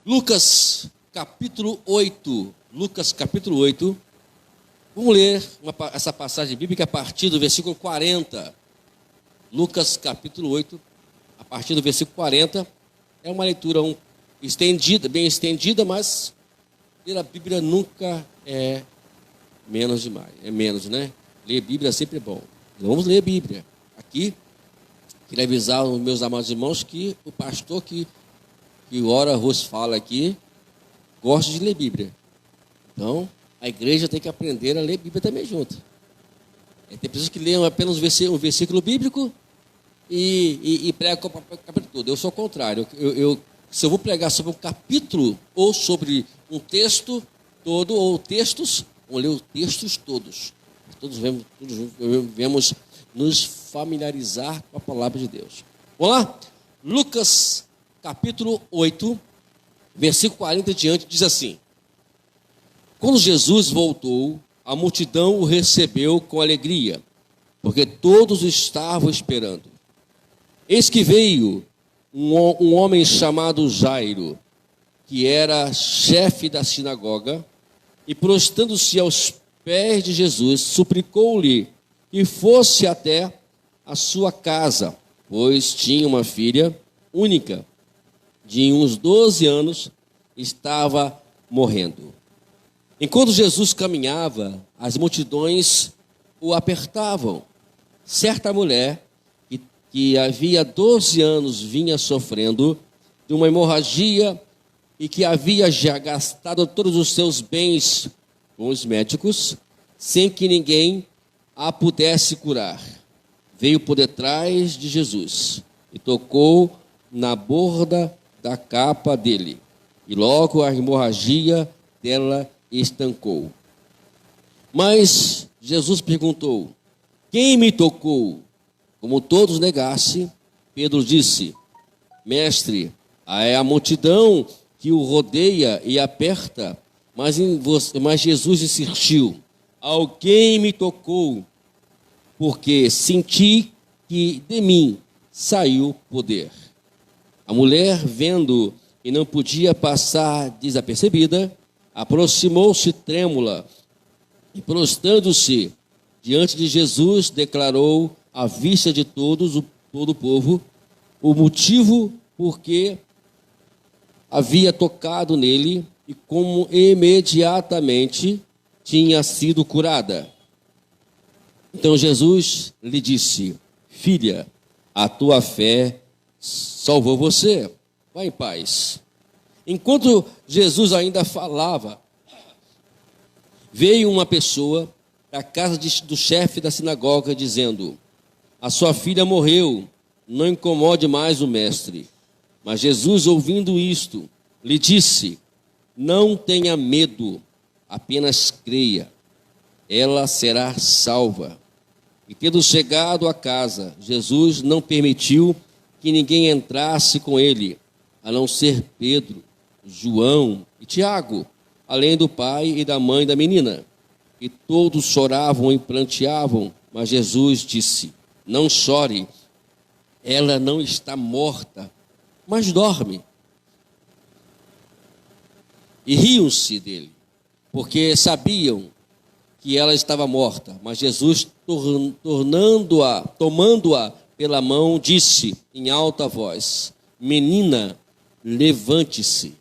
Lucas capítulo 8. Lucas capítulo 8. Vamos ler essa passagem bíblica a partir do versículo 40. Lucas capítulo 8, a partir do versículo 40. É uma leitura estendida, bem estendida, mas ler a Bíblia nunca é menos demais. É menos, né? Ler Bíblia sempre é bom. Vamos ler a Bíblia. Aqui, queria avisar os meus amados irmãos que o pastor que ora vos fala aqui gosta de ler Bíblia. Então, a igreja tem que aprender a ler Bíblia também junto. Tem pessoas que leem apenas um versículo bíblico e pregam o capítulo todo. Eu sou o contrário. Se eu vou pregar sobre um capítulo ou sobre um texto todo, ou textos, vou ler os textos todos. Todos vemos nos familiarizar com a palavra de Deus. Vamos lá? Lucas capítulo 8, versículo 40 em diante, diz assim: Quando Jesus voltou, a multidão o recebeu com alegria, porque todos estavam esperando. Eis que veio um homem chamado Jairo, que era chefe da sinagoga, e prostrando-se aos pés de Jesus, suplicou-lhe que fosse até a sua casa, pois tinha uma filha única, de uns 12 anos, estava morrendo. Enquanto Jesus caminhava, as multidões o apertavam. Certa mulher, que havia 12 anos vinha sofrendo de uma hemorragia e que havia já gastado todos os seus bens com os médicos, sem que ninguém a pudesse curar, veio por detrás de Jesus e tocou na borda da capa dele, e logo a hemorragia dela estancou. Mas Jesus perguntou: quem me tocou? Como todos negassem, Pedro disse: Mestre, é a multidão que o rodeia e aperta. Mas Jesus insistiu: alguém me tocou, porque senti que de mim saiu poder. A mulher, vendo que não podia passar desapercebida, aproximou-se trêmula e, prostrando-se diante de Jesus, declarou à vista de todo o povo o motivo por que havia tocado nele e como imediatamente tinha sido curada. Então Jesus lhe disse: filha, a tua fé salvou você. Vá em paz. Enquanto Jesus ainda falava, veio uma pessoa da casa do chefe da sinagoga dizendo: a sua filha morreu, não incomode mais o mestre. Mas Jesus, ouvindo isto, lhe disse: não tenha medo, apenas creia, ela será salva. E tendo chegado à casa, Jesus não permitiu que ninguém entrasse com ele, a não ser Pedro, João e Tiago, além do pai e da mãe da menina. E todos choravam e pranteavam, mas Jesus disse: não chore, ela não está morta, mas dorme. E riam-se dele, porque sabiam que ela estava morta. Mas Jesus, tomando-a pela mão, disse em alta voz: menina, levante-se.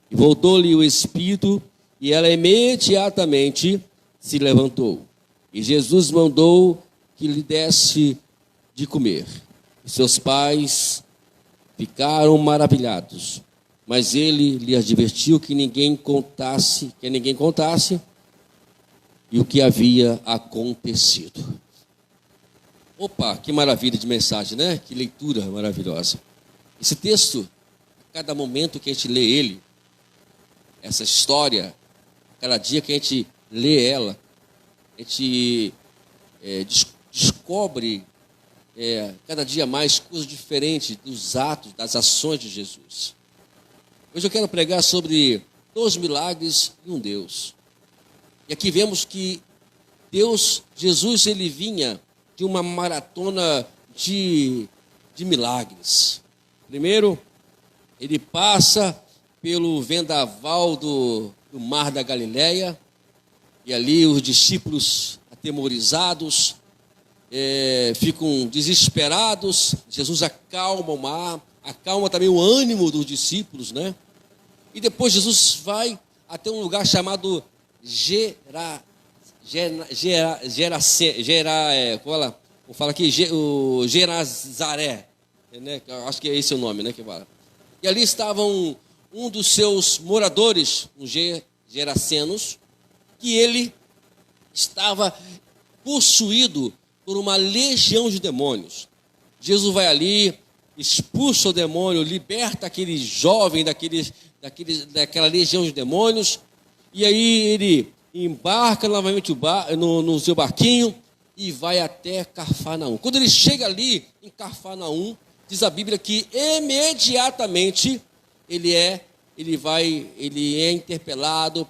E voltou-lhe o espírito, e ela imediatamente se levantou. E Jesus mandou que lhe desse de comer. E seus pais ficaram maravilhados. Mas ele lhe advertiu que ninguém contasse e o que havia acontecido. Opa, que maravilha de mensagem, né? Que leitura maravilhosa. Esse texto, a cada momento que a gente lê ele, essa história, cada dia que a gente lê ela, a gente descobre cada dia mais coisas diferentes dos atos, das ações de Jesus. Hoje eu quero pregar sobre 2 milagres e um Deus. E aqui vemos que Jesus, ele vinha de uma maratona de milagres. Primeiro, ele passa pelo vendaval do mar da Galileia, e ali os discípulos atemorizados, ficam desesperados. Jesus acalma o mar, acalma também o ânimo dos discípulos, né? E depois Jesus vai até um lugar chamado Gerazaré, né? Acho que é esse o nome, né? Que fala. E ali estavam um dos seus moradores, os Gerasenos, que ele estava possuído por uma legião de demônios. Jesus vai ali, expulsa o demônio, liberta aquele jovem daquela legião de demônios, e aí ele embarca novamente no seu barquinho e vai até Cafarnaum. Quando ele chega ali em Cafarnaum, diz a Bíblia que imediatamente ele é interpelado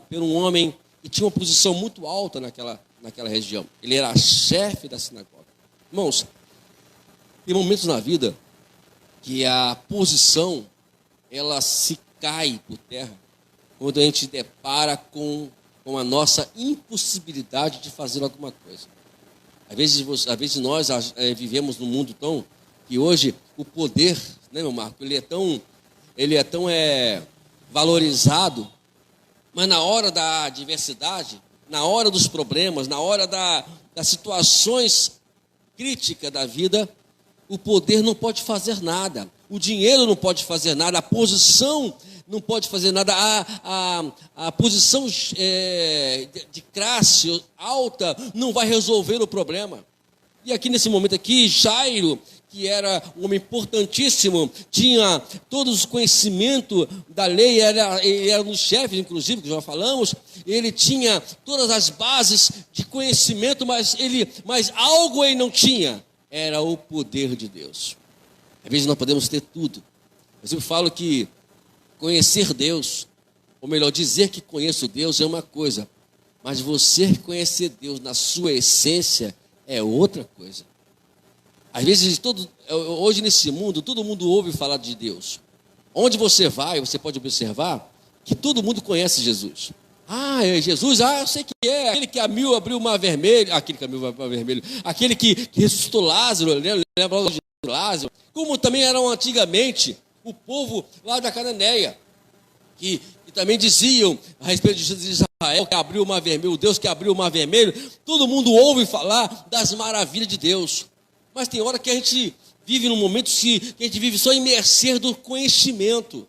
por um homem que tinha uma posição muito alta naquela região. Ele era chefe da sinagoga. Irmãos, tem momentos na vida que a posição ela se cai por terra quando a gente depara com a nossa impossibilidade de fazer alguma coisa. Às vezes nós vivemos num mundo tão que hoje o poder, né, meu Marco, ele é tão valorizado, mas na hora da adversidade, na hora dos problemas, na hora das situações críticas da vida, o poder não pode fazer nada, o dinheiro não pode fazer nada, a posição não pode fazer nada, a posição de classe alta não vai resolver o problema. E aqui nesse momento aqui, Jairo, que era um homem importantíssimo, tinha todos os conhecimentos da lei, ele era um dos chefes, inclusive, que já falamos, ele tinha todas as bases de conhecimento, mas algo ele não tinha, era o poder de Deus. Às vezes nós podemos ter tudo, mas eu falo que conhecer Deus, ou melhor, dizer que conheço Deus é uma coisa, mas você conhecer Deus na sua essência é outra coisa. Às vezes, hoje nesse mundo, todo mundo ouve falar de Deus. Onde você vai, você pode observar que todo mundo conhece Jesus. Ah, é Jesus, eu sei que é. Aquele que abriu o mar vermelho, aquele que ressuscitou Lázaro, lembra de Lázaro. Como também eram antigamente o povo lá da Cananeia, que também diziam a respeito de Jesus de Israel, que abriu o mar vermelho, o Deus que abriu o mar vermelho. Todo mundo ouve falar das maravilhas de Deus. Mas tem hora que a gente vive num momento que a gente vive só em mercê do conhecimento.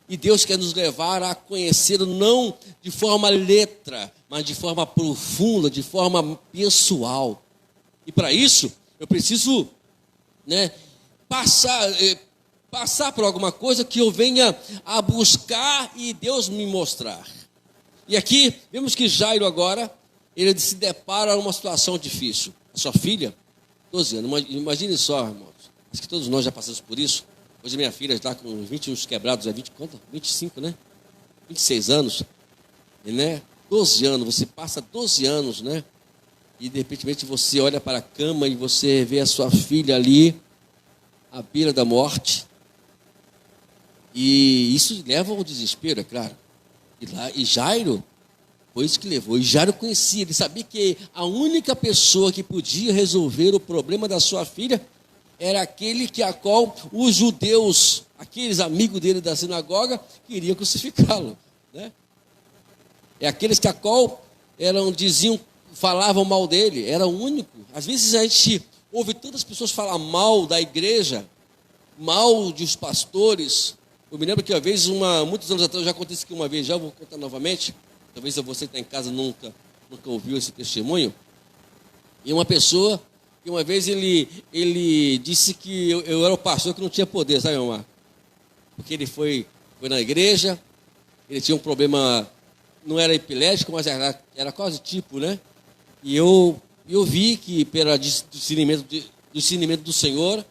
E Deus quer nos levar a conhecê-lo não de forma letra, mas de forma profunda, de forma pessoal. E para isso, eu preciso, né, passar por alguma coisa que eu venha a buscar e Deus me mostrar. E aqui, vemos que Jairo agora, ele se depara com uma situação difícil. A sua filha, 12 anos, imagine só, irmãos, acho que todos nós já passamos por isso. Hoje minha filha está com 21 quebrados, 25, né? 26 anos, né? 12 anos, você passa 12 anos, né? E de repente você olha para a cama e você vê a sua filha ali, à beira da morte. E isso leva ao desespero, é claro. E Jairo, foi isso que levou. E Jairo conhecia, ele sabia que a única pessoa que podia resolver o problema da sua filha era aquele a qual os judeus, aqueles amigos dele da sinagoga, queriam crucificá-lo, né? É aqueles a qual falavam mal dele, era o único. Às vezes a gente ouve tantas pessoas falar mal da igreja, mal dos pastores. Eu me lembro que uma vez, muitos anos atrás, eu já contei isso aqui uma vez, já vou contar novamente. Talvez você que está em casa nunca ouviu esse testemunho. E uma pessoa, que uma vez ele disse que eu era o pastor que não tinha poder, sabe, Omar? Porque ele foi na igreja, ele tinha um problema, não era epilético, mas era quase tipo, né? E eu vi que, pelo discernimento do Senhor,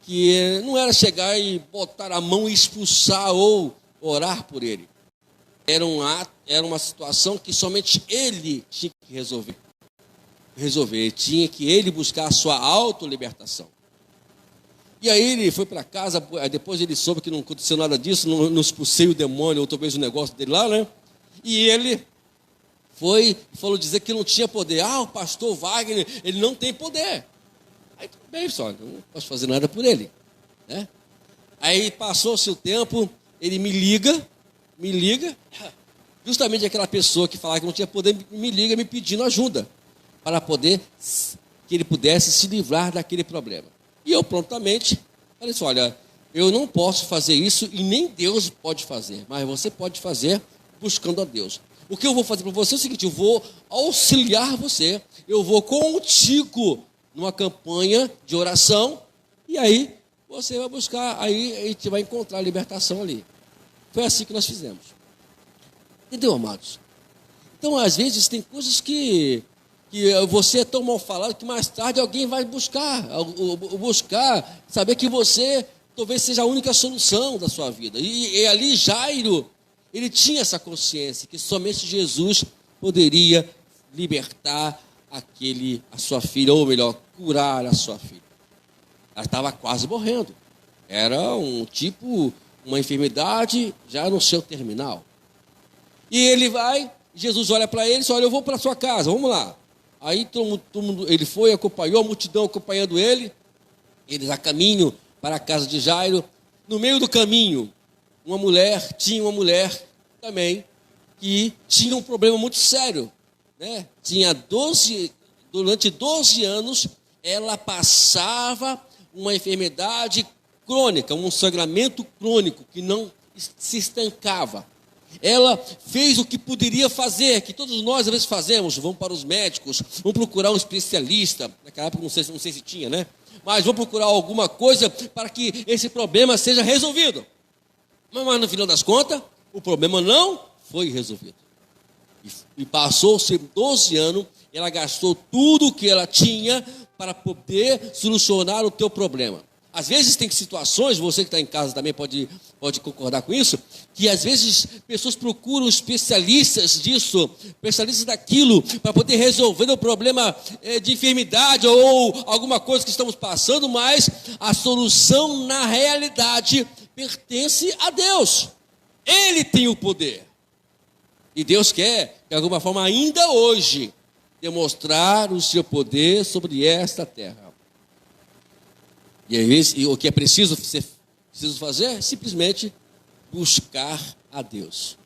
que não era chegar e botar a mão e expulsar ou orar por ele. Era uma situação que somente ele tinha que resolver. Tinha que ele buscar a sua autolibertação. E aí ele foi para casa, depois ele soube que não aconteceu nada disso, não expulsei o demônio, ou talvez o negócio dele lá, né? E ele foi e falou dizer que não tinha poder. O pastor Wagner, ele não tem poder. Aí tudo bem, pessoal, não posso fazer nada por ele, né? Aí passou-se o tempo, ele me liga, justamente aquela pessoa que falava que não tinha poder, me liga me pedindo ajuda, para poder, que ele pudesse se livrar daquele problema. E eu prontamente falei assim, olha, eu não posso fazer isso e nem Deus pode fazer, mas você pode fazer buscando a Deus. O que eu vou fazer para você é o seguinte, eu vou auxiliar você, eu vou contigo numa campanha de oração, e aí você vai buscar, aí a gente vai encontrar a libertação ali. Foi assim que nós fizemos. Entendeu, amados? Então, às vezes, tem coisas que você é tão mal falado que mais tarde alguém vai buscar, saber que você talvez seja a única solução da sua vida. E ali Jairo, ele tinha essa consciência que somente Jesus poderia libertar a sua filha, ou melhor, curar a sua filha. Ela estava quase morrendo. Era uma enfermidade já no seu terminal. E ele vai, Jesus olha para ele e diz, olha, eu vou para a sua casa, vamos lá. Aí todo mundo, ele foi, acompanhou, a multidão acompanhando ele, eles a caminho para a casa de Jairo. No meio do caminho, tinha uma mulher também, que tinha um problema muito sério, né? Durante 12 anos, ela passava uma enfermidade crônica, um sangramento crônico, que não se estancava. Ela fez o que poderia fazer, que todos nós às vezes fazemos, vamos para os médicos, vamos procurar um especialista, naquela época não sei se tinha, né? Mas vamos procurar alguma coisa para que esse problema seja resolvido. Mas no final das contas, o problema não foi resolvido. E passou-se 12 anos, ela gastou tudo o que ela tinha para poder solucionar o teu problema. Às vezes tem situações, você que está em casa também pode concordar com isso, que às vezes pessoas procuram especialistas disso, especialistas daquilo, para poder resolver o problema de enfermidade ou alguma coisa que estamos passando, mas a solução na realidade pertence a Deus. Ele tem o poder. E Deus quer, de alguma forma, ainda hoje, demonstrar o seu poder sobre esta terra. E o que é preciso fazer é simplesmente buscar a Deus.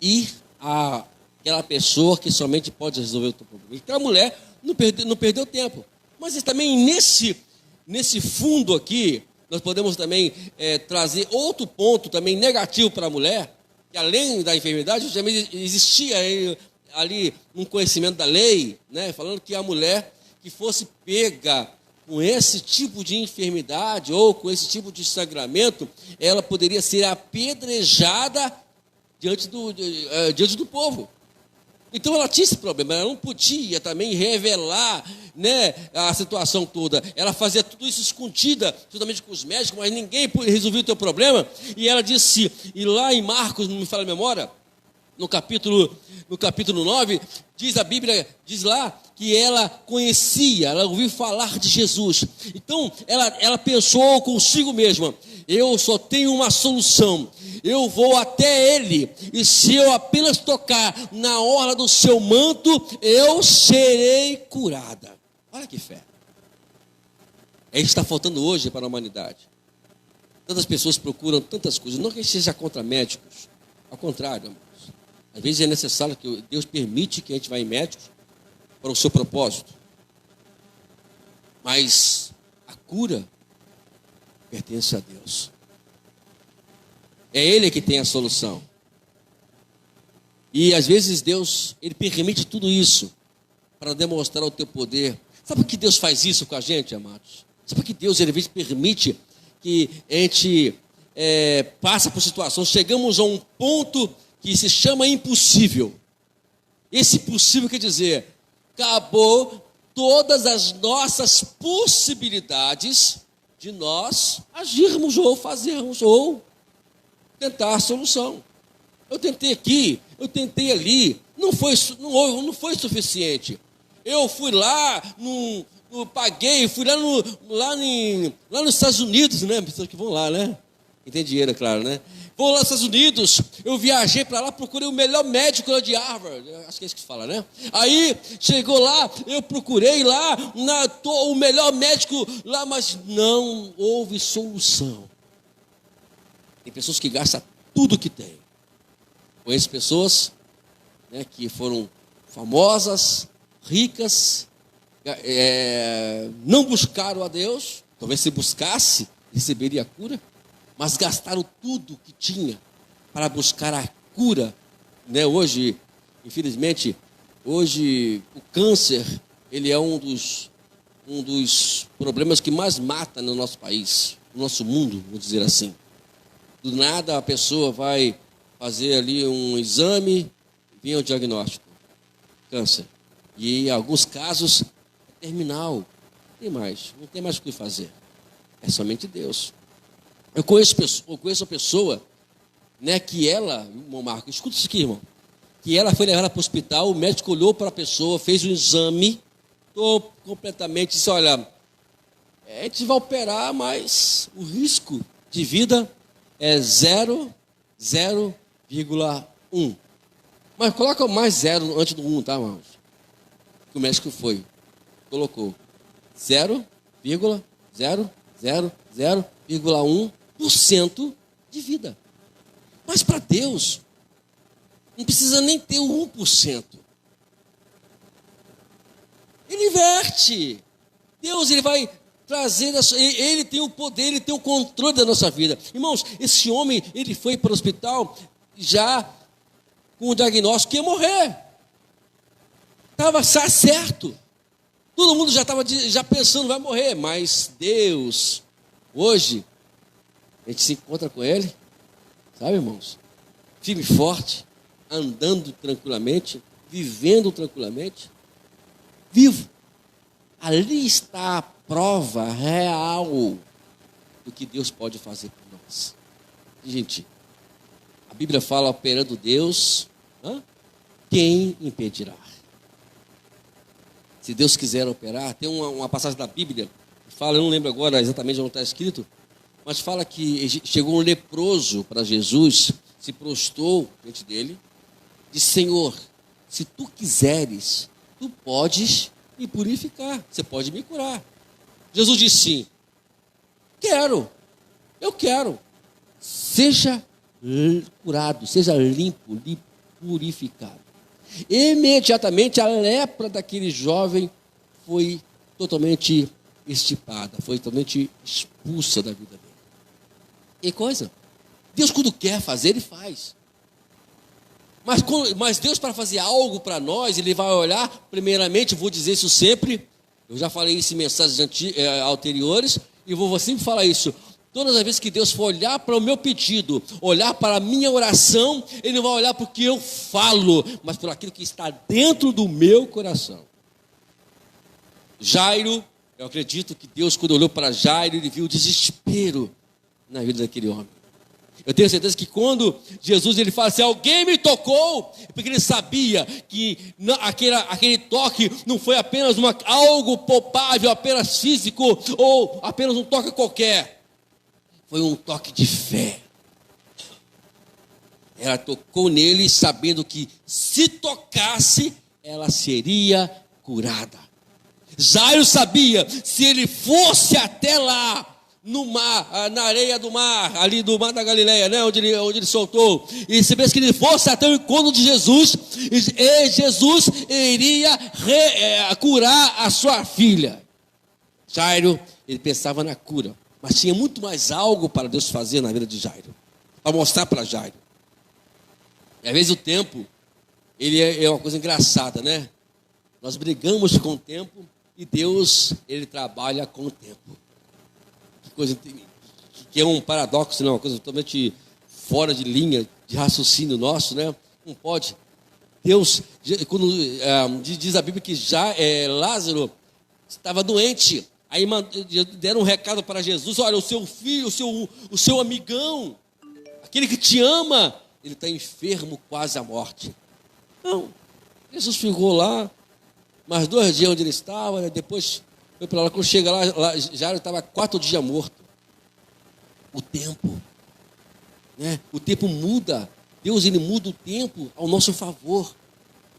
Ir àquela pessoa que somente pode resolver o teu problema. Então a mulher não perdeu tempo. Mas também nesse fundo aqui, nós podemos também trazer outro ponto também negativo para a mulher, que além da enfermidade, também existia ali um conhecimento da lei, né, falando que a mulher que fosse pega com esse tipo de enfermidade ou com esse tipo de sangramento, ela poderia ser apedrejada diante do povo. Então ela tinha esse problema, ela não podia também revelar, né, a situação toda. Ela fazia tudo isso escondida, juntamente com os médicos, mas ninguém resolvia o teu problema. E ela disse, e lá em Marcos, não me falha a memória, no capítulo 9, a Bíblia diz lá que ela conhecia, ela ouviu falar de Jesus. Então, ela pensou consigo mesma, eu só tenho uma solução, eu vou até ele, e se eu apenas tocar na orla do seu manto, eu serei curada. Olha que fé. É isso que está faltando hoje para a humanidade. Tantas pessoas procuram tantas coisas, não que a gente seja contra médicos, ao contrário, irmãos. Às vezes é necessário que Deus permite que a gente vá em médicos para o seu propósito. Mas a cura pertence a Deus. É Ele que tem a solução. E às vezes Deus, Ele permite tudo isso para demonstrar o teu poder. Sabe por que Deus faz isso com a gente, amados? Sabe por que Deus, às vezes, permite que a gente passe por situações, chegamos a um ponto que se chama impossível. Esse impossível quer dizer, acabou todas as nossas possibilidades de nós agirmos ou fazermos ou tentar a solução. Eu tentei aqui, eu tentei ali, não foi suficiente. Eu fui lá num paguei, fui lá nos Estados Unidos, né? Pessoas que vão lá, né? E tem dinheiro, é claro, né? Vou lá nos Estados Unidos, eu viajei para lá, procurei o melhor médico lá de Harvard, acho que é isso que se fala, né? Aí, chegou lá, eu procurei lá, o melhor médico lá, mas não houve solução. Tem pessoas que gastam tudo que tem. Conheço pessoas, né, que foram famosas, ricas, não buscaram a Deus, talvez se buscasse, receberia a cura, mas gastaram tudo que tinha para buscar a cura, né? Hoje, infelizmente, hoje o câncer, ele é um dos problemas que mais mata no nosso país, no nosso mundo, vou dizer assim. Do nada a pessoa vai fazer ali um exame, vem o diagnóstico, câncer. E em alguns casos é terminal, não tem mais o que fazer. É somente Deus. Eu conheço uma pessoa, né, que ela, irmão Marco, escuta isso aqui, irmão, que ela foi levada para o hospital, o médico olhou para a pessoa, fez um exame, completamente, disse, olha, a gente vai operar, mas o risco de vida é 0,1. Mas coloca mais 0 antes do 1, tá, irmãos? Que o médico colocou 0,1% de vida. Mas para Deus, não precisa nem ter o 1%. Ele inverte. Deus, ele vai trazer, ele tem o poder, ele tem o controle da nossa vida. Irmãos, esse homem, ele foi para o hospital já com o diagnóstico que ia morrer. Estava certo. Todo mundo já estava pensando, vai morrer. Mas Deus, hoje, a gente se encontra com Ele, sabe, irmãos? Firme e forte, andando tranquilamente, vivendo tranquilamente, vivo. Ali está a prova real do que Deus pode fazer por nós. Gente, a Bíblia fala, operando Deus, quem impedirá? Se Deus quiser operar, tem uma passagem da Bíblia que fala, eu não lembro agora exatamente onde está escrito, mas fala que chegou um leproso para Jesus, se prostrou diante dele, disse, Senhor, se tu quiseres, tu podes me purificar, você pode me curar. Jesus disse sim, eu quero, seja curado, seja limpo, purificado. Imediatamente a lepra daquele jovem foi totalmente extirpada, foi totalmente expulsa da vida dele. Que coisa? Deus, quando quer fazer, Ele faz. Mas Deus, para fazer algo para nós, Ele vai olhar, primeiramente, vou dizer isso sempre, eu já falei isso em mensagens anteriores, e vou sempre falar isso. Todas as vezes que Deus for olhar para o meu pedido, olhar para a minha oração, Ele não vai olhar para o que eu falo, mas por aquilo que está dentro do meu coração. Jairo, eu acredito que Deus, quando olhou para Jairo, Ele viu o desespero na vida daquele homem. Eu tenho certeza que quando Jesus ele fala assim, alguém me tocou, porque ele sabia que aquele toque não foi apenas algo palpável, apenas físico, ou apenas um toque qualquer. Foi um toque de fé. Ela tocou nele sabendo que se tocasse, ela seria curada. Jairo sabia, se ele fosse até lá, no mar, na areia do mar, ali do mar da Galileia, né, onde ele soltou, e se que ele fosse até o encontro de Jesus, e Jesus iria curar a sua filha. Jairo, ele pensava na cura, mas tinha muito mais algo para Deus fazer na vida de Jairo, para mostrar para Jairo. E às vezes o tempo, ele é uma coisa engraçada, né? Nós brigamos com o tempo e Deus, Ele trabalha com o tempo. Que coisa, que é um paradoxo, né? Uma coisa totalmente fora de linha de raciocínio nosso, né? Não pode. Deus, quando diz a Bíblia que Lázaro estava doente, aí deram um recado para Jesus, olha, o seu filho, o seu amigão, aquele que te ama, ele está enfermo, quase à morte. Não, Jesus ficou lá, mais 2 dias onde ele estava, depois Foi para lá, quando chega lá Jairo estava 4 dias morto. O tempo, né? O tempo muda. Deus, ele muda o tempo ao nosso favor.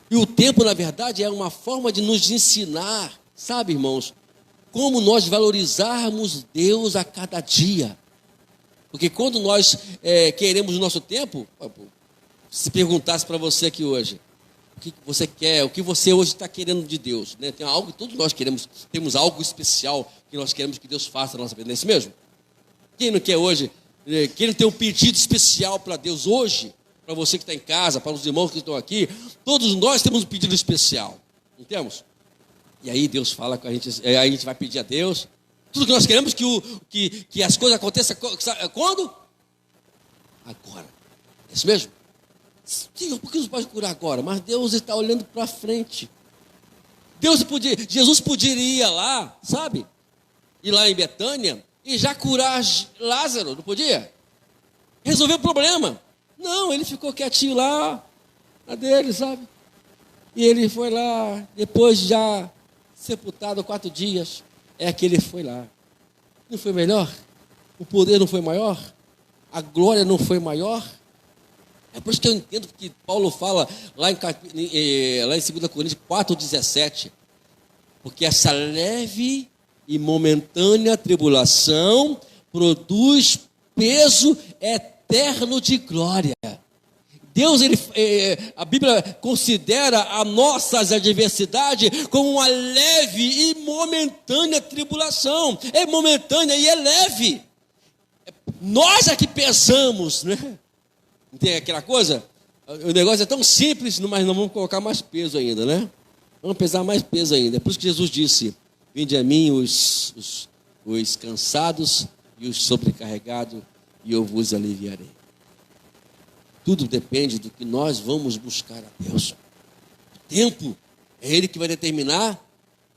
E o tempo, na verdade, é uma forma de nos ensinar, sabe, irmãos, como nós valorizarmos Deus a cada dia. Porque quando nós queremos o nosso tempo, se perguntasse para você aqui hoje, o que você quer, o que você hoje está querendo de Deus, né? Tem algo que todos nós queremos, temos algo especial que nós queremos que Deus faça na nossa vida, não é isso mesmo? Quem não quer hoje, quem não tem um pedido especial para Deus hoje, para você que está em casa, para os irmãos que estão aqui, todos nós temos um pedido especial, não temos? E aí Deus fala com a gente, aí a gente vai pedir a Deus, tudo que nós queremos que as coisas aconteçam quando? Agora, é isso mesmo? Senhor, por que nos pode curar agora? Mas Deus está olhando para frente. Jesus poderia ir lá, sabe? Ir lá em Betânia e já curar Lázaro, não podia? Resolver o problema. Não, ele ficou quietinho lá, na dele, sabe? E ele foi lá, depois já sepultado 4 dias, é que ele foi lá. Não foi melhor? O poder não foi maior? A glória não foi maior? É por isso que eu entendo que Paulo fala lá em 2 Coríntios 4,17. Porque essa leve e momentânea tribulação produz peso eterno de glória. Deus, a Bíblia considera as nossas adversidades como uma leve e momentânea tribulação. É momentânea e é leve. Nós é que pensamos, né? Tem aquela coisa, o negócio é tão simples, mas não vamos colocar mais peso ainda, né? Vamos pesar mais peso ainda. É por isso que Jesus disse: vinde a mim os cansados e os sobrecarregados, e eu vos aliviarei. Tudo depende do que nós vamos buscar a Deus. O tempo é Ele que vai determinar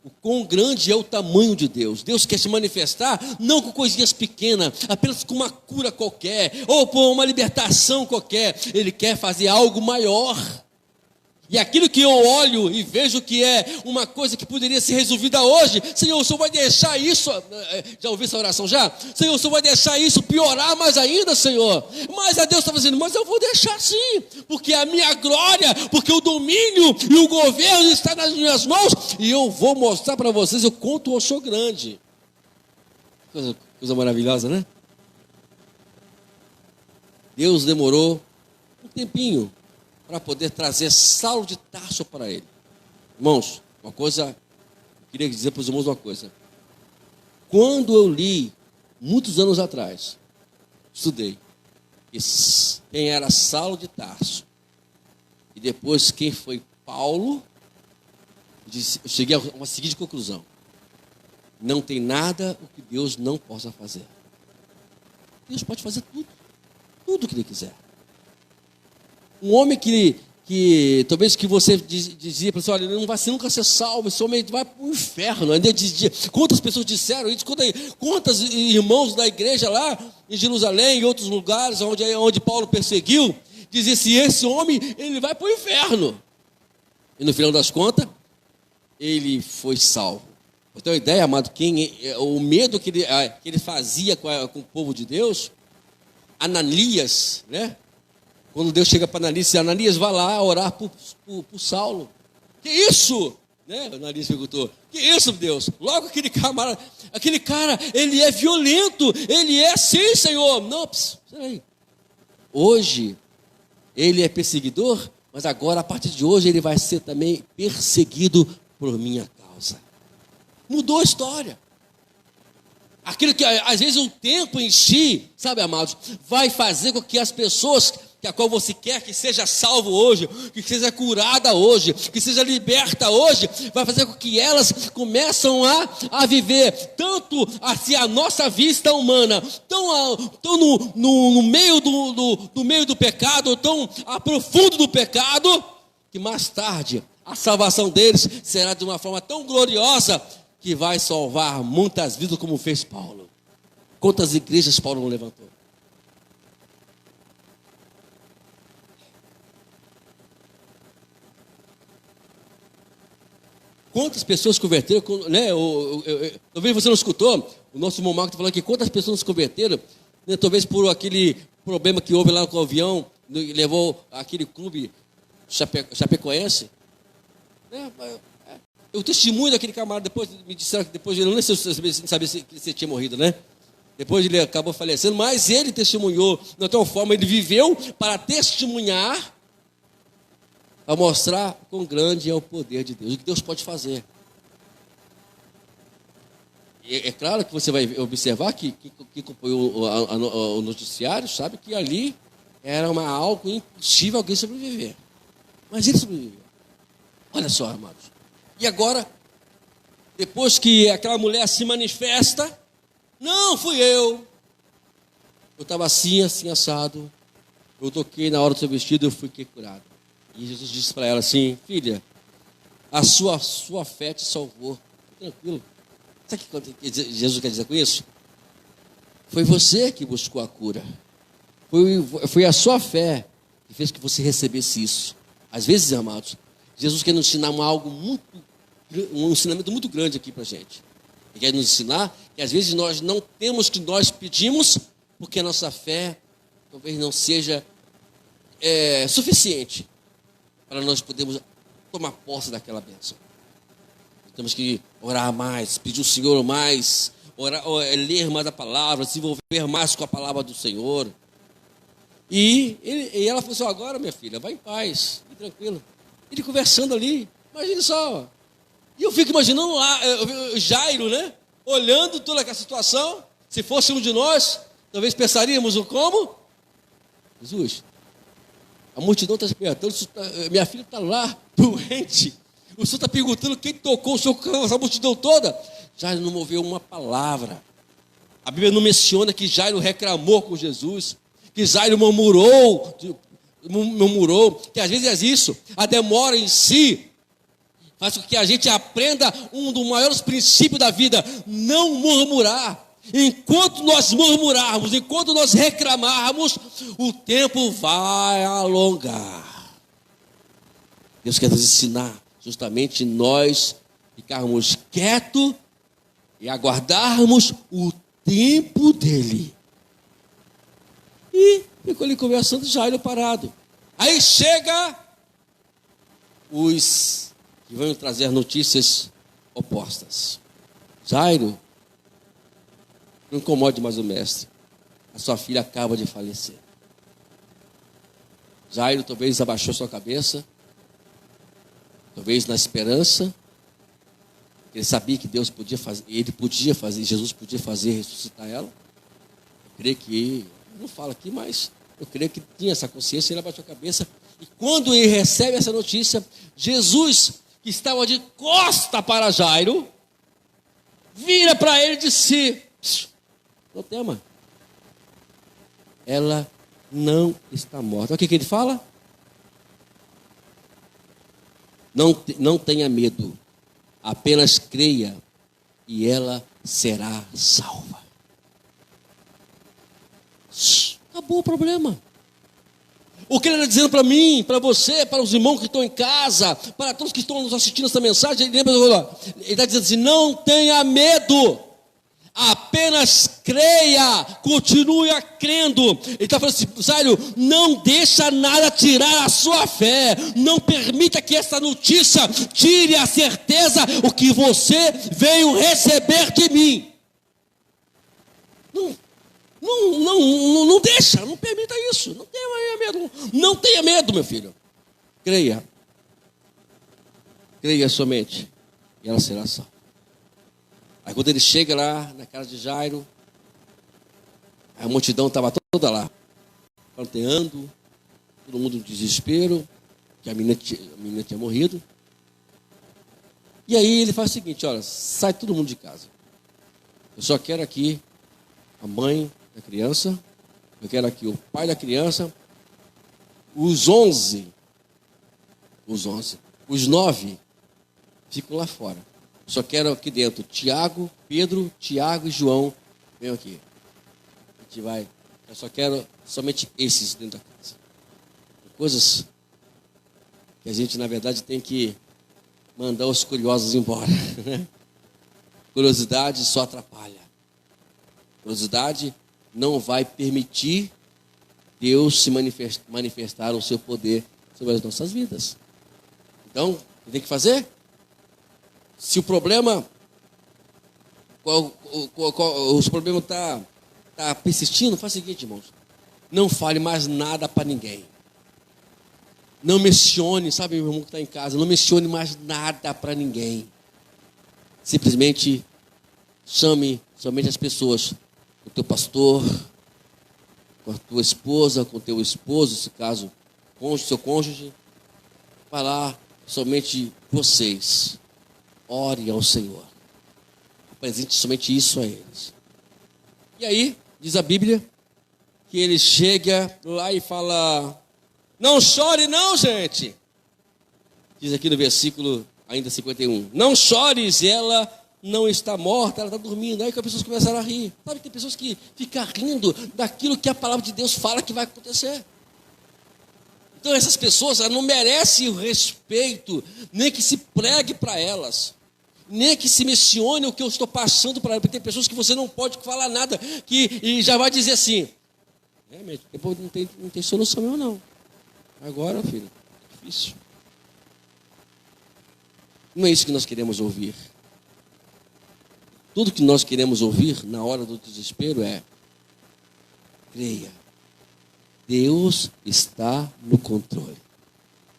o quão grande é o tamanho de Deus. Deus quer se manifestar não com coisinhas pequenas, apenas com uma cura qualquer, ou por uma libertação qualquer. Ele quer fazer algo maior. E aquilo que eu olho e vejo que é uma coisa que poderia ser resolvida hoje, Senhor, o Senhor vai deixar isso, já ouviu essa oração já? Senhor, o Senhor vai deixar isso piorar mais ainda, Senhor. Mas a Deus está dizendo, mas eu vou deixar sim, porque a minha glória, porque o domínio e o governo está nas minhas mãos, e eu vou mostrar para vocês o quanto eu sou grande. Coisa maravilhosa, né? Deus demorou um tempinho para poder trazer Saulo de Tarso para ele. Irmãos, queria dizer para os irmãos uma coisa. Quando eu li, muitos anos atrás, estudei, quem era Saulo de Tarso, e depois quem foi Paulo, eu cheguei a uma seguinte conclusão: não tem nada o que Deus não possa fazer. Deus pode fazer tudo que Ele quiser. Um homem que talvez que você dizia para você, olha, ele não vai nunca ser salvo, esse homem vai para o inferno. Ainda dizia, quantas pessoas disseram isso? Quantos irmãos da igreja lá em Jerusalém e outros lugares onde Paulo perseguiu, dizia assim, esse homem, ele vai para o inferno. E no final das contas, ele foi salvo. Para ter uma ideia, amado, o medo que ele fazia com o povo de Deus, Ananias, né? Quando Deus chega para Ananias, Ananias vai lá orar por Saulo. Que isso? Né? Ananias perguntou, que isso, Deus? Logo aquele cara, ele é violento, ele é sim, Senhor. Não, peraí. Hoje, ele é perseguidor, mas agora, a partir de hoje, ele vai ser também perseguido por minha causa. Mudou a história. Aquilo que, às vezes, o tempo em si, sabe, amados, vai fazer com que as pessoas que a qual você quer que seja salvo hoje, que seja curada hoje, que seja liberta hoje, vai fazer com que elas começam a viver tanto assim a nossa vista humana, tão no meio do meio do pecado, tão profundo do pecado, que mais tarde a salvação deles será de uma forma tão gloriosa que vai salvar muitas vidas, como fez Paulo. Quantas igrejas Paulo não levantou? Quantas pessoas se converteram, né? Talvez você não escutou, o nosso irmão Marco está falando que quantas pessoas se converteram, né? Talvez por aquele problema que houve lá com o avião, levou aquele clube Chapecoense. Né? O testemunho daquele camarada, depois me disseram que depois ele não sabia se ele tinha morrido, né? Depois ele acabou falecendo, mas ele testemunhou de tal forma, ele viveu para testemunhar, para mostrar quão grande é o poder de Deus, o que Deus pode fazer. E é claro que você vai observar que acompanhou o noticiário, sabe que ali era algo impossível alguém sobreviver. Mas ele sobreviveu. Olha só, amados. E agora, depois que aquela mulher se manifesta, não fui eu. Eu estava assim, assado. Eu toquei na hora do seu vestido e eu fiquei curado. E Jesus disse para ela assim: filha, a sua fé te salvou. Tranquilo. Sabe o que Jesus quer dizer com isso? Foi você que buscou a cura. Foi a sua fé que fez que você recebesse isso. Às vezes, amados, Jesus quer nos ensinar um ensinamento muito grande aqui para a gente. Ele quer nos ensinar que às vezes nós não temos o que nós pedimos, porque a nossa fé talvez não seja suficiente para nós podermos tomar posse daquela bênção. Temos que orar mais, pedir ao Senhor mais, ler mais a palavra, se envolver mais com a palavra do Senhor. E ela falou assim: agora, minha filha, vai em paz, fique tranquilo. Ele conversando ali, imagine só. E eu fico imaginando lá, Jairo, né? Olhando toda aquela situação. Se fosse um de nós, talvez pensaríamos como? Jesus, a multidão está se perguntando, minha filha está lá, doente. O senhor está perguntando quem tocou o senhor com essa multidão toda. Jairo não moveu uma palavra. A Bíblia não menciona que Jairo reclamou com Jesus, que Jairo murmurou, que às vezes é isso, a demora em si faz com que a gente aprenda um dos maiores princípios da vida: não murmurar. Enquanto nós murmurarmos, enquanto nós reclamarmos, o tempo vai alongar. Deus quer nos ensinar justamente nós ficarmos quietos e aguardarmos o tempo dele. E ficou ali conversando, Jairo parado. Aí chega os que vão trazer notícias opostas. Jairo, não incomode mais o mestre. A sua filha acaba de falecer. Jairo talvez abaixou sua cabeça, talvez na esperança. Ele sabia que Deus podia fazer, Jesus podia fazer ressuscitar ela. Eu creio que, não fala aqui, mas eu creio que tinha essa consciência. Ele abaixou a cabeça. E quando ele recebe essa notícia, Jesus, que estava de costa para Jairo, vira para ele e disse: não tema, ela não está morta. Olha o que ele fala: não tenha medo, apenas creia e ela será salva. Acabou o problema. O que ele está dizendo para mim, para você, para os irmãos que estão em casa, para todos que estão nos assistindo essa mensagem, ele está dizendo assim: não tenha medo, apenas creia, continue crendo. Ele está falando assim: Jairo, não deixa nada tirar a sua fé, não permita que essa notícia tire a certeza o que você veio receber de mim. Não deixa, não permita isso. Não tenha medo. Não tenha medo, meu filho. Creia. Creia somente. E ela será salva. Aí quando ele chega lá na casa de Jairo, a multidão estava toda lá, planteando, todo mundo em desespero, que a menina tinha morrido. E aí ele faz o seguinte: olha, sai todo mundo de casa. Eu só quero aqui a mãe da criança, eu quero aqui o pai da criança, os 9 ficam lá fora. Só quero aqui dentro Pedro, Tiago e João, venham aqui. A gente vai, eu só quero somente esses dentro da casa. Coisas que a gente, na verdade, tem que mandar os curiosos embora. Curiosidade só atrapalha. Curiosidade não vai permitir Deus se manifestar o seu poder sobre as nossas vidas. Então, o que tem que fazer? Se o problema, os problemas tá persistindo, faz o seguinte, irmãos. Não fale mais nada para ninguém. Não mencione, sabe, meu irmão que está em casa, não mencione mais nada para ninguém. Simplesmente chame somente as pessoas, o teu pastor, com a tua esposa, com o teu esposo, se caso, seu cônjuge, falar somente vocês. Ore ao Senhor. Apresente somente isso a eles. E aí, diz a Bíblia, que ele chega lá e fala: não chore não, gente. Diz aqui no versículo ainda 51. Não chores, ela não está morta, ela está dormindo. Aí que as pessoas começaram a rir. Sabe, tem pessoas que ficam rindo daquilo que a palavra de Deus fala que vai acontecer. Então essas pessoas não merecem o respeito, nem que se pregue para elas, nem que se mencione o que eu estou passando para elas. Porque tem pessoas que você não pode falar nada, e já vai dizer assim: depois não tem solução mesmo não. Agora, filho, difícil. Não é isso que nós queremos ouvir. Tudo que nós queremos ouvir na hora do desespero é: creia, Deus está no controle.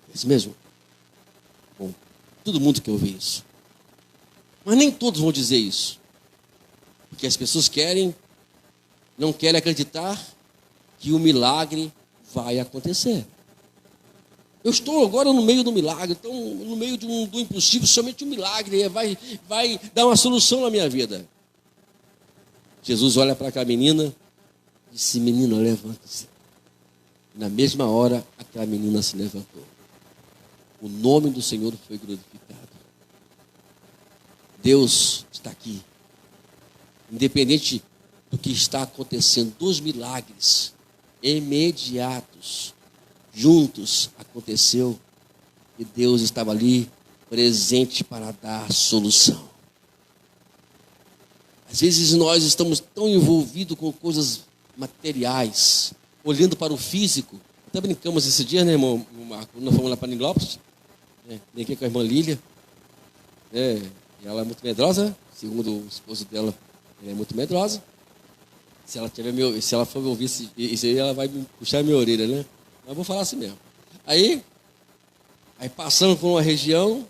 É isso mesmo? Bom, todo mundo quer ouvir isso. Mas nem todos vão dizer isso. Porque as pessoas não querem acreditar que o milagre vai acontecer. Eu estou agora no meio do milagre, então no meio do impossível, somente um milagre vai dar uma solução na minha vida. Jesus olha para aquela menina e disse: menina, levanta-se. Na mesma hora, aquela menina se levantou. O nome do Senhor foi glorificado. Deus está aqui. Independente do que está acontecendo, dos milagres imediatos, juntos aconteceu, e Deus estava ali presente para dar solução. Às vezes nós estamos tão envolvidos com coisas materiais, olhando para o físico. Até brincamos esse dia, né, irmão Marco? Nós fomos lá para Ninglópolis, vem aqui com a irmã Lília, ela é muito medrosa, segundo o esposo dela, ela é muito medrosa. Se ela for me ouvir isso aí, ela vai me puxar a minha orelha, né? Mas eu vou falar assim mesmo. Aí passando por uma região,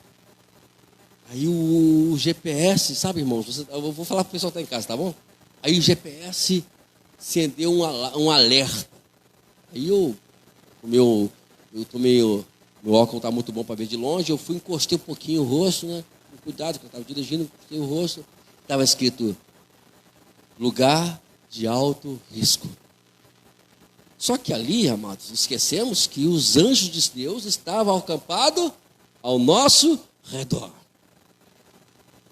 aí o GPS, sabe, irmãos? Eu vou falar para o pessoal que está em casa, tá bom? Aí o GPS acendeu um alerta. Aí eu tomei, meu óculos está muito bom para ver de longe, eu fui, encostei um pouquinho o rosto, né? Com cuidado, que eu estava dirigindo, encostei o rosto. Estava escrito: lugar de alto risco. Só que ali, amados, esquecemos que os anjos de Deus estavam acampados ao nosso redor.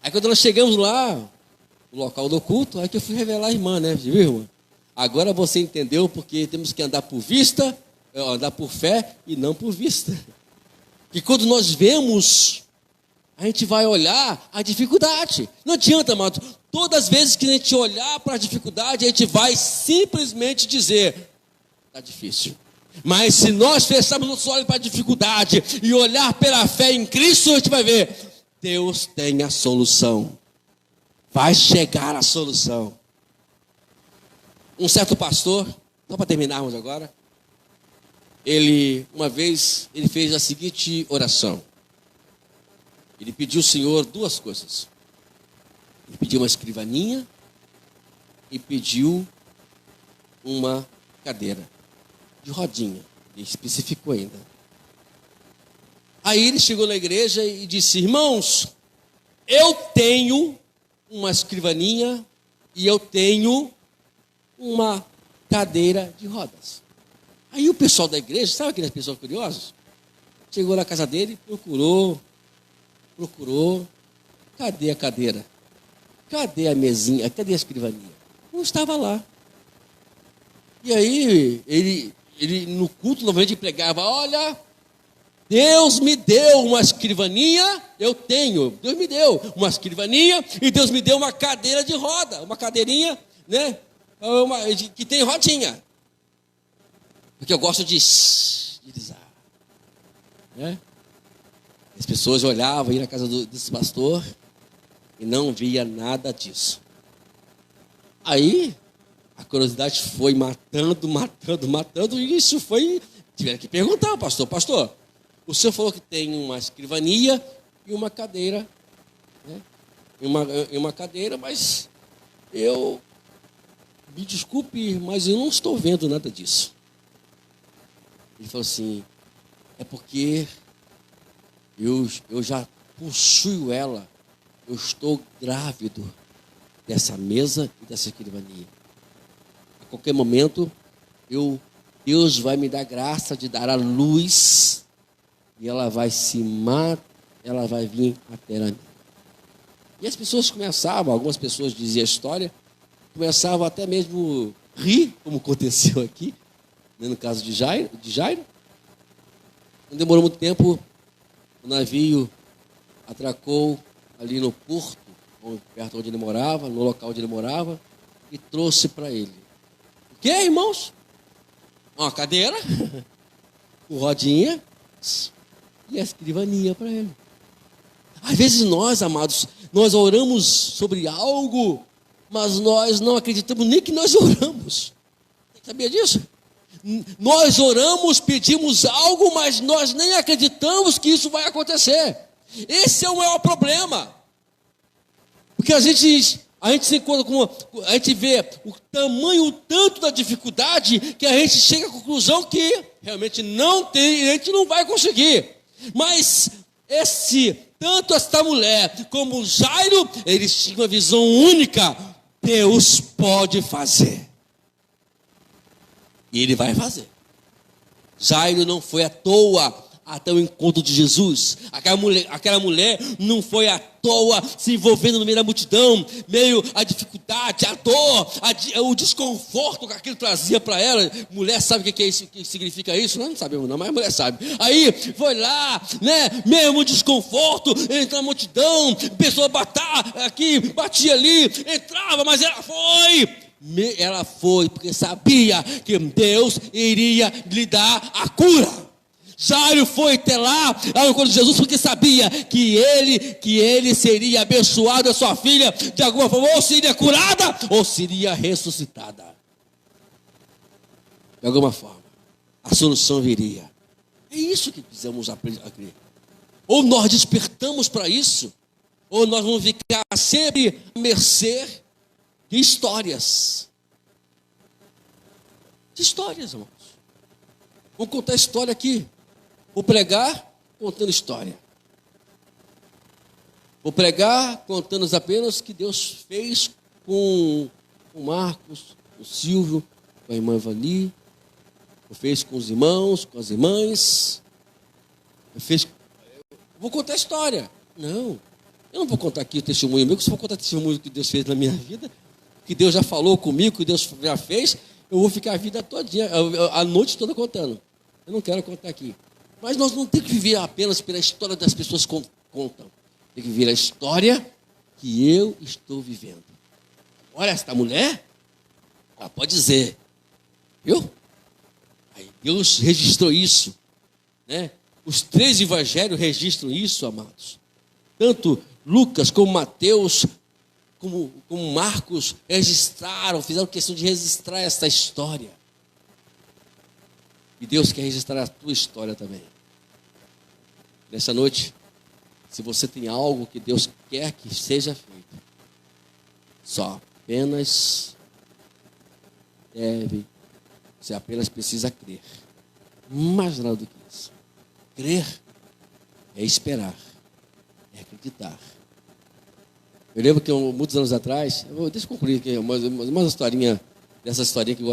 Aí quando nós chegamos lá, no local do culto, aí que eu fui revelar a irmã, né? Viu, irmã? Agora você entendeu porque temos que andar por vista, andar por fé e não por vista. Que quando nós vemos, a gente vai olhar a dificuldade. Não adianta, amado. Todas as vezes que a gente olhar para a dificuldade, a gente vai simplesmente dizer: está difícil. Mas se nós fecharmos nossos olhos para a dificuldade e olhar pela fé em Cristo, a gente vai ver: Deus tem a solução. Vai chegar a solução. Um certo pastor, só para terminarmos agora, uma vez fez a seguinte oração. Ele pediu ao Senhor duas coisas. Ele pediu uma escrivaninha e pediu uma cadeira de rodinha. Ele especificou ainda. Aí ele chegou na igreja e disse: irmãos, eu tenho uma escrivaninha e eu tenho uma cadeira de rodas. Aí o pessoal da igreja, sabe aqueles pessoas curiosos? Chegou na casa dele, procurou. Cadê a cadeira? Cadê a mesinha? Cadê a escrivaninha? Não estava lá. E aí, ele no culto, novamente pregava: olha, Deus me deu uma escrivaninha, eu tenho. Deus me deu uma escrivaninha e Deus me deu uma cadeira de roda, uma cadeirinha, né? Que tem rodinha. Porque eu gosto de estilizar, né? As pessoas olhavam aí na casa desse pastor e não via nada disso. Aí a curiosidade foi matando, e isso foi. Tiveram que perguntar, pastor, o senhor falou que tem uma escrivania e uma cadeira, né? Uma cadeira, mas me desculpe, mas eu não estou vendo nada disso. Ele falou assim: é porque eu já possuo ela, eu estou grávido dessa mesa e dessa escrivania. A qualquer momento, Deus vai me dar graça de dar a luz e ela vai ela vai vir até a mim. E as pessoas começavam, algumas pessoas diziam a história, começavam até mesmo rir, como aconteceu aqui, né, no caso de Jairo. Não demorou muito tempo, o navio atracou ali no porto, perto onde ele morava, no local onde ele morava, e trouxe para ele. O que, irmãos? Uma cadeira, com rodinha e a escrivaninha para ele. Às vezes nós, amados, nós oramos sobre algo, mas nós não acreditamos nem que nós oramos. Sabia disso? Nós oramos, pedimos algo, mas nós nem acreditamos que isso vai acontecer. Esse é o maior problema. Porque a gente se encontra a gente vê o tamanho, o tanto da dificuldade, que a gente chega à conclusão que realmente não tem, a gente não vai conseguir. Mas tanto esta mulher como Jairo, eles tinham uma visão única: Deus pode fazer. E ele vai fazer. Jairo não foi à toa até o encontro de Jesus. Aquela mulher não foi à toa se envolvendo no meio da multidão, meio a dificuldade, a dor, o desconforto que aquilo trazia para ela. Mulher sabe o que é isso, o que significa isso? Nós não sabemos não, mas a mulher sabe. Aí foi lá, né, mesmo desconforto, entrou na multidão, pessoa batia ali, entrava, mas ela foi porque sabia que Deus iria lhe dar a cura. Jairo foi até lá, ao encontro de Jesus, porque sabia que ele seria abençoado, a sua filha, de alguma forma, ou seria curada, ou seria ressuscitada. De alguma forma, a solução viria. É isso que precisamos crer. Ou nós despertamos para isso, ou nós vamos ficar sempre à mercê de histórias. De histórias, irmãos. Vamos contar a história aqui. Vou pregar contando história. Vou pregar contando apenas o que Deus fez com o Marcos, com o Silvio, com a irmã Vani, fez com os irmãos, com as irmãs. Vou contar a história. Não, eu não vou contar aqui o testemunho meu, porque se eu for contar o testemunho que Deus fez na minha vida, que Deus já falou comigo, que Deus já fez, eu vou ficar a vida todinha, a noite toda contando. Eu não quero contar aqui. Mas nós não temos que viver apenas pela história das pessoas que contam. Tem que viver a história que eu estou vivendo. Olha, esta mulher, ela pode dizer, viu? Aí Deus registrou isso, né? Os 3 evangelhos registram isso, amados. Tanto Lucas como Mateus, como Marcos fizeram questão de registrar essa história. E Deus quer registrar a tua história também. Nessa noite, se você tem algo que Deus quer que seja feito, só apenas você apenas precisa crer. Mais nada do que isso. Crer é esperar, é acreditar. Eu lembro que muitos anos atrás, deixa eu concluir aqui uma historinha, dessa historinha que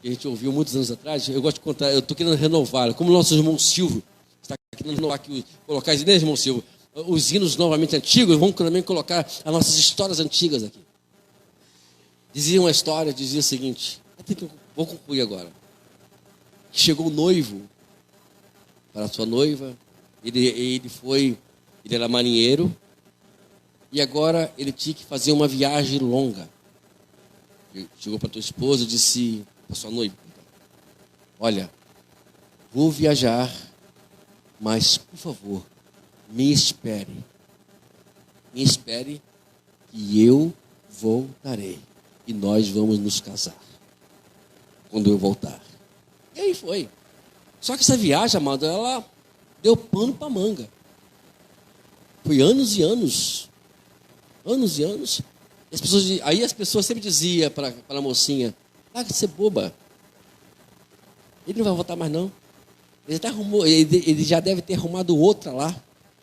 a gente ouviu muitos anos atrás. Eu gosto de contar, eu estou querendo renovar, como o nosso irmão Silvio está querendo renovar aqui, colocar, né, irmão Silvio, os hinos novamente antigos, vamos também colocar as nossas histórias antigas aqui. Dizia uma história, dizia o seguinte, vou concluir agora. Chegou o noivo para a sua noiva, Ele era marinheiro e agora ele tinha que fazer uma viagem longa. Ele chegou para tua esposa e disse, para sua noiva, olha, vou viajar, mas por favor, me espere que eu voltarei e nós vamos nos casar quando eu voltar. E aí foi. Só que essa viagem, amado, ela deu pano para manga. Foi anos e anos. Anos e anos. Aí as pessoas sempre diziam para a mocinha, larga de ser boba. Ele não vai voltar mais não. Ele já deve ter arrumado outra lá.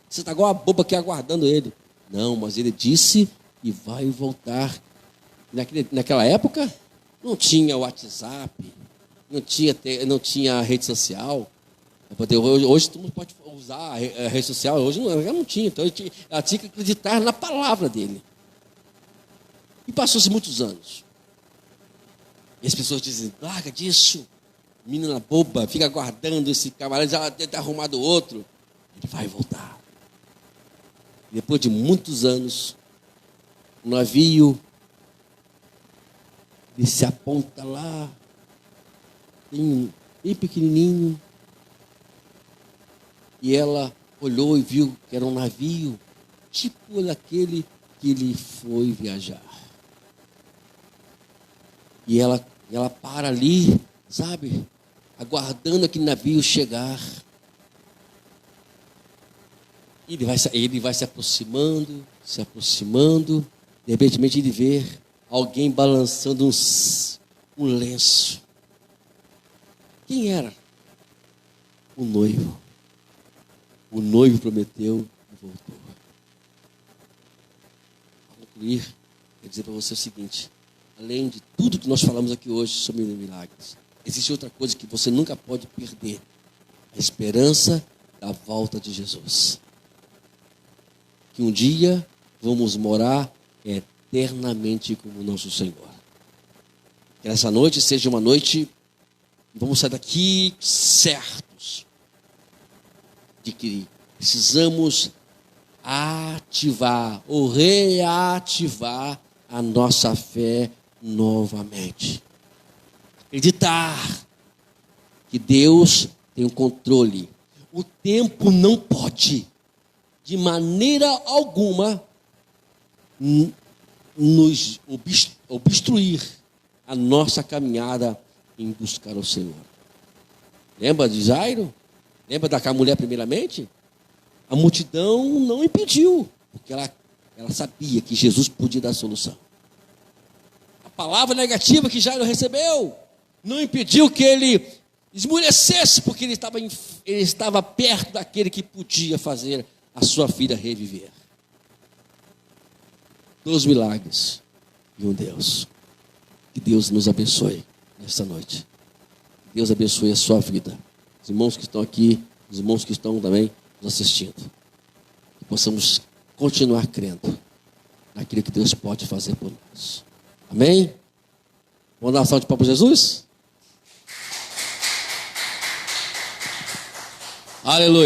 Você está igual a boba aqui aguardando ele. Não, mas ele disse que vai voltar. Naquela época, não tinha WhatsApp, não tinha rede social. Hoje todo mundo pode usar a rede social, hoje não tinha. Então ela tinha que acreditar na palavra dele. E passou-se muitos anos. E as pessoas dizem, larga disso, menina boba, fica aguardando esse camarada, já deve ter arrumado outro. Ele vai voltar. Depois de muitos anos, o navio, ele se aponta lá, bem pequenininho, e ela olhou e viu que era um navio, tipo daquele que ele foi viajar. E ela para ali, sabe, aguardando aquele navio chegar. Ele vai se aproximando, de repente ele vê alguém balançando um lenço. Quem era? O noivo. O noivo prometeu e voltou. Para concluir, quero dizer para você o seguinte, além de tudo que nós falamos aqui hoje sobre milagres, existe outra coisa que você nunca pode perder: a esperança da volta de Jesus. Que um dia vamos morar eternamente com o nosso Senhor. Que essa noite seja uma noite, vamos sair daqui certos de que precisamos ativar ou reativar a nossa fé novamente. Acreditar que Deus tem o controle. O tempo não pode, de maneira alguma, nos obstruir a nossa caminhada em buscar o Senhor. Lembra de Jairo? Lembra daquela mulher primeiramente? A multidão não impediu, porque ela sabia que Jesus podia dar a solução. A palavra negativa que Jairo recebeu não impediu que ele esmurecesse, porque ele estava perto daquele que podia fazer a sua filha reviver. 2 milagres e um Deus. Que Deus nos abençoe nesta noite. Que Deus abençoe a sua vida. Os irmãos que estão aqui, os irmãos que estão também nos assistindo. Que possamos continuar crendo naquilo que Deus pode fazer por nós. Amém? Vamos dar uma salva de palmas para Jesus? Aleluia.